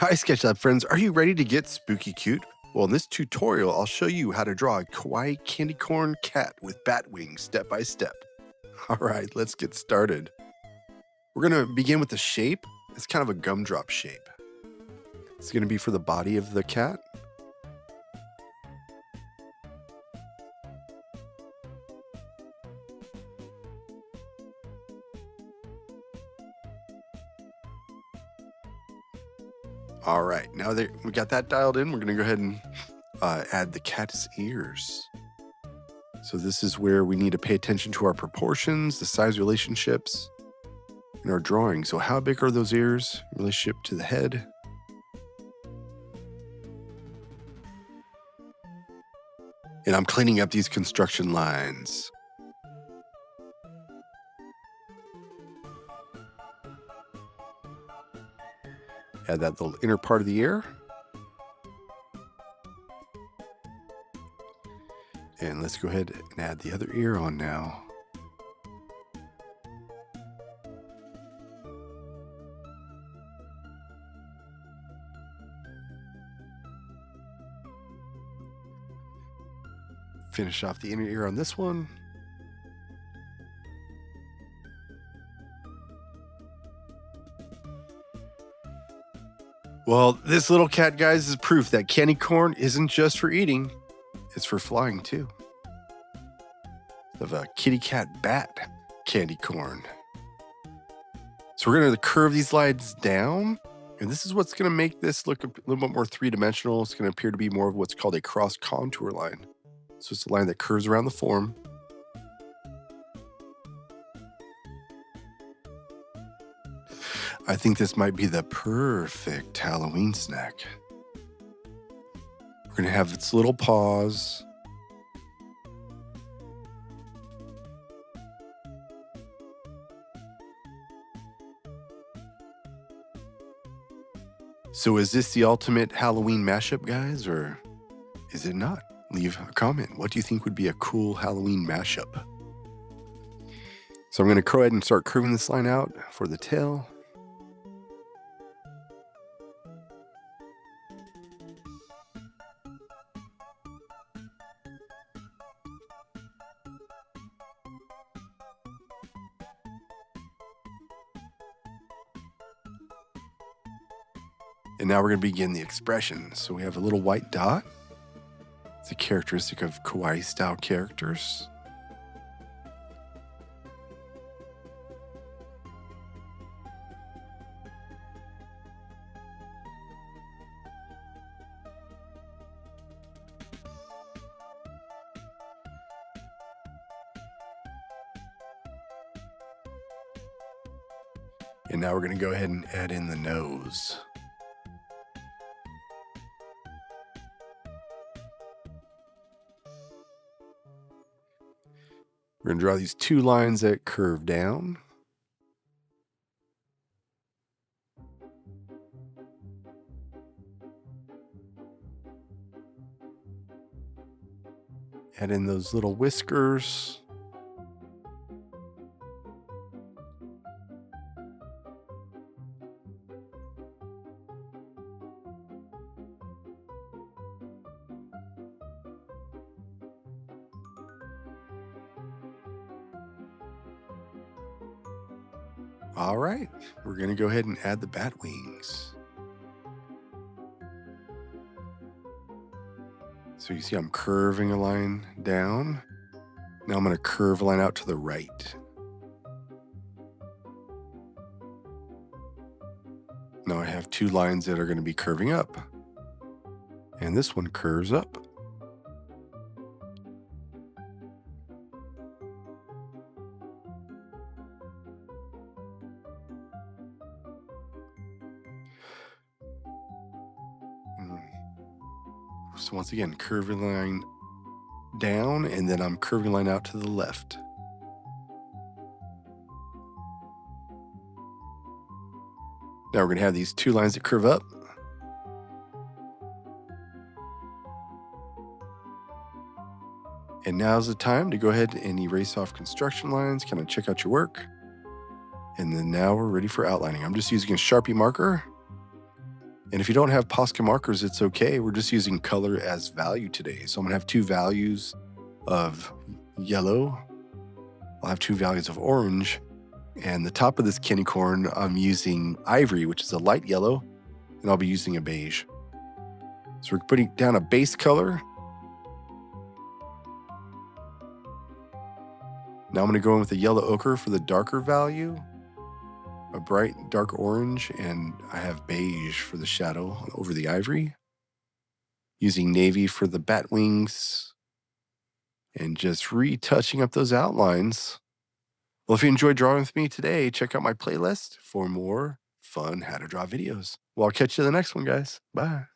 Hi SketchLab friends, are you ready to get spooky cute? Well, in this tutorial, I'll show you how to draw a kawaii candy corn cat with bat wings step by step. All right, let's get started. We're gonna begin with the shape. It's kind of a gumdrop shape. It's gonna be for the body of the cat. All right, now that we got that dialed in, we're gonna go ahead and add the cat's ears. So this is where we need to pay attention to our proportions, the size relationships in our drawing. So how big are those ears in relationship to the head? And I'm cleaning up these construction lines. Add that little inner part of the ear. And let's go ahead and add the other ear on now. Finish off the inner ear on this one. Well, this little cat, guys, is proof that candy corn isn't just for eating, it's for flying too. Of a kitty cat bat candy corn. So we're going to curve these lines down, and this is what's going to make this look a little bit more three-dimensional. It's going to appear to be more of what's called a cross contour line. So it's a line that curves around the form. I think this might be the perfect Halloween snack. We're going to have its little paws. So is this the ultimate Halloween mashup, guys, or is it not? Leave a comment. What do you think would be a cool Halloween mashup? So I'm going to go ahead and start curving this line out for the tail. And now we're going to begin the expression. So we have a little white dot. It's a characteristic of kawaii style characters. And now we're going to go ahead and add in the nose. We're going to draw these two lines that curve down. Add in those little whiskers. All right, we're going to go ahead and add the bat wings. So you see I'm curving a line down. Now I'm going to curve a line out to the right. Now I have two lines that are going to be curving up. And this one curves up. So once again, curving line down, and then I'm curving line out to the left. Now we're going to have these two lines that curve up. And now's the time to go ahead and erase off construction lines, kind of check out your work. And then now we're ready for outlining. I'm just using a Sharpie marker. And if you don't have Posca markers, it's okay. We're just using color as value today. So I'm gonna have 2 values of yellow. I'll have 2 values of orange. And the top of this candy corn, I'm using ivory, which is a light yellow, and I'll be using a beige. So we're putting down a base color. Now I'm gonna go in with the yellow ochre for the darker value, a bright dark orange, and I have beige for the shadow over the ivory. Using navy for the bat wings, and just retouching up those outlines. Well, if you enjoyed drawing with me today, check out my playlist for more fun how to draw videos. Well, I'll catch you in the next one, guys. Bye.